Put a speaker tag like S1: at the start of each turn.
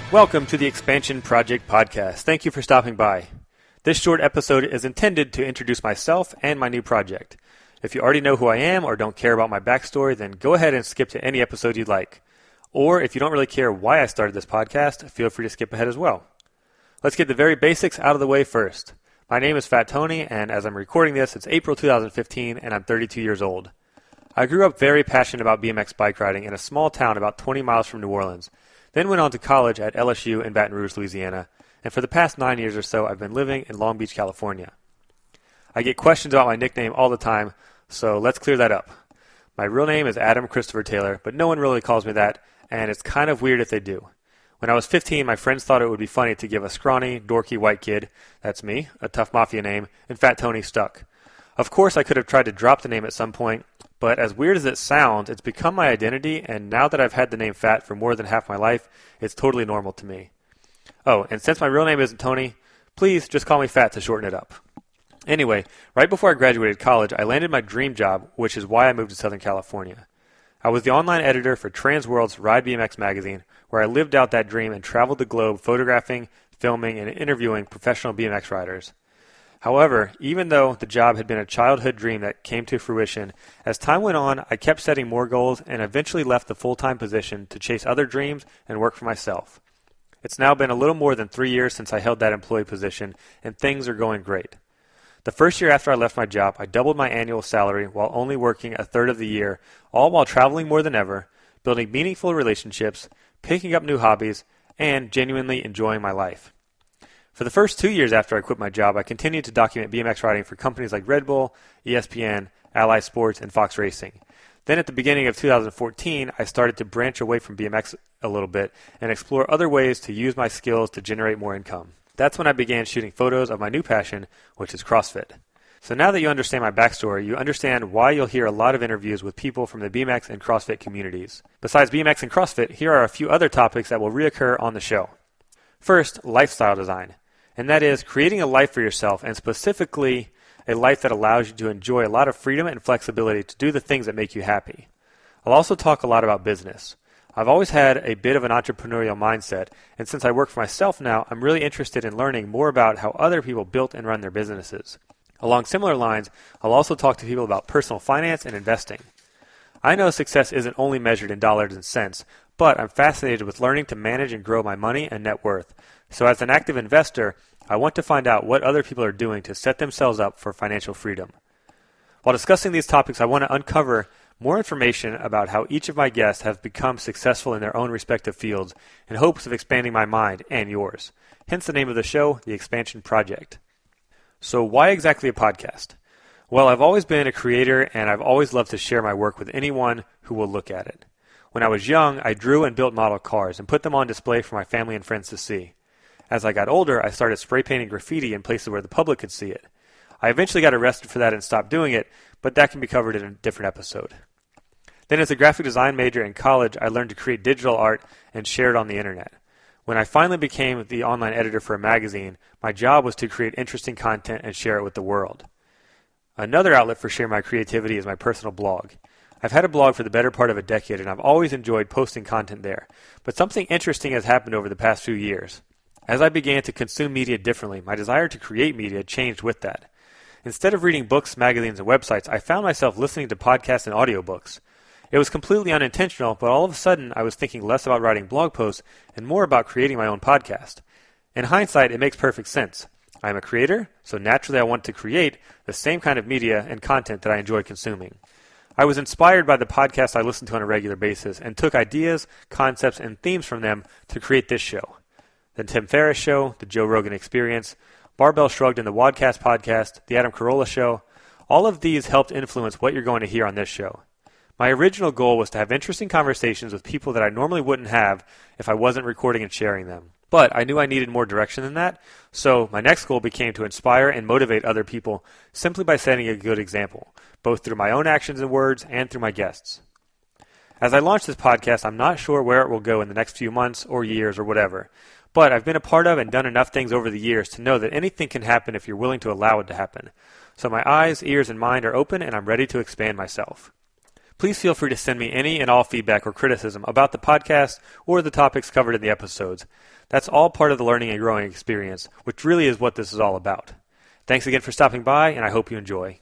S1: Welcome to the Expansion Project Podcast. Thank you for stopping by. This short episode is intended to introduce myself and my new project. If you already know who I am or don't care about my backstory, then go ahead and skip to any episode you'd like. Or if you don't really care why I started this podcast, feel free to skip ahead as well. Let's get the very basics out of the way first. My name is Fat Tony, and as I'm recording this, it's April 2015, and I'm 32 years old. I grew up very passionate about BMX bike riding in a small town about 20 miles from New Orleans. Then went on to college at LSU in Baton Rouge, Louisiana, and for the past 9 years or so, I've been living in Long Beach, California. I get questions about my nickname all the time, so let's clear that up. My real name is Adam Christopher Taylor, but no one really calls me that, and it's kind of weird if they do. When I was 15, my friends thought it would be funny to give a scrawny, dorky white kid, that's me, a tough mafia name, and Fat Tony stuck. Of course, I could have tried to drop the name at some point, but as weird as it sounds, it's become my identity, and now that I've had the name Fat for more than half my life, it's totally normal to me. Oh, and since my real name isn't Tony, please just call me Fat to shorten it up. Anyway, right before I graduated college, I landed my dream job, which is why I moved to Southern California. I was the online editor for Transworld's Ride BMX magazine, where I lived out that dream and traveled the globe photographing, filming, and interviewing professional BMX riders. However, even though the job had been a childhood dream that came to fruition, as time went on, I kept setting more goals and eventually left the full-time position to chase other dreams and work for myself. It's now been a little more than 3 years since I held that employee position, and things are going great. The first year after I left my job, I doubled my annual salary while only working a third of the year, all while traveling more than ever, building meaningful relationships, picking up new hobbies, and genuinely enjoying my life. For the first 2 years after I quit my job, I continued to document BMX riding for companies like Red Bull, ESPN, Ally Sports, and Fox Racing. Then at the beginning of 2014, I started to branch away from BMX a little bit and explore other ways to use my skills to generate more income. That's when I began shooting photos of my new passion, which is CrossFit. So now that you understand my backstory, you understand why you'll hear a lot of interviews with people from the BMX and CrossFit communities. Besides BMX and CrossFit, here are a few other topics that will reoccur on the show. First, lifestyle design. And that is creating a life for yourself, and specifically a life that allows you to enjoy a lot of freedom and flexibility to do the things that make you happy. I'll also talk a lot about business. I've always had a bit of an entrepreneurial mindset, and since I work for myself now, I'm really interested in learning more about how other people built and run their businesses. Along similar lines, I'll also talk to people about personal finance and investing. I know success isn't only measured in dollars and cents, but I'm fascinated with learning to manage and grow my money and net worth. So as an active investor, I want to find out what other people are doing to set themselves up for financial freedom. While discussing these topics, I want to uncover more information about how each of my guests have become successful in their own respective fields in hopes of expanding my mind and yours. Hence the name of the show, The Expansion Project. So why exactly a podcast? Well, I've always been a creator, and I've always loved to share my work with anyone who will look at it. When I was young, I drew and built model cars and put them on display for my family and friends to see. As I got older, I started spray painting graffiti in places where the public could see it. I eventually got arrested for that and stopped doing it, but that can be covered in a different episode. Then as a graphic design major in college, I learned to create digital art and share it on the internet. When I finally became the online editor for a magazine, my job was to create interesting content and share it with the world. Another outlet for sharing my creativity is my personal blog. I've had a blog for the better part of a decade, and I've always enjoyed posting content there. But something interesting has happened over the past few years. As I began to consume media differently, my desire to create media changed with that. Instead of reading books, magazines, and websites, I found myself listening to podcasts and audiobooks. It was completely unintentional, but all of a sudden I was thinking less about writing blog posts and more about creating my own podcast. In hindsight, it makes perfect sense. I am a creator, so naturally I want to create the same kind of media and content that I enjoy consuming. I was inspired by the podcasts I listened to on a regular basis and took ideas, concepts, and themes from them to create this show. The Tim Ferriss Show, The Joe Rogan Experience, Barbell Shrugged and the Wadcast Podcast, The Adam Carolla Show. All of these helped influence what you're going to hear on this show. My original goal was to have interesting conversations with people that I normally wouldn't have if I wasn't recording and sharing them. But I knew I needed more direction than that, so my next goal became to inspire and motivate other people simply by setting a good example, both through my own actions and words and through my guests. As I launch this podcast, I'm not sure where it will go in the next few months or years or whatever. But I've been a part of and done enough things over the years to know that anything can happen if you're willing to allow it to happen. So my eyes, ears, and mind are open, and I'm ready to expand myself. Please feel free to send me any and all feedback or criticism about the podcast or the topics covered in the episodes. That's all part of the learning and growing experience, which really is what this is all about. Thanks again for stopping by, and I hope you enjoy.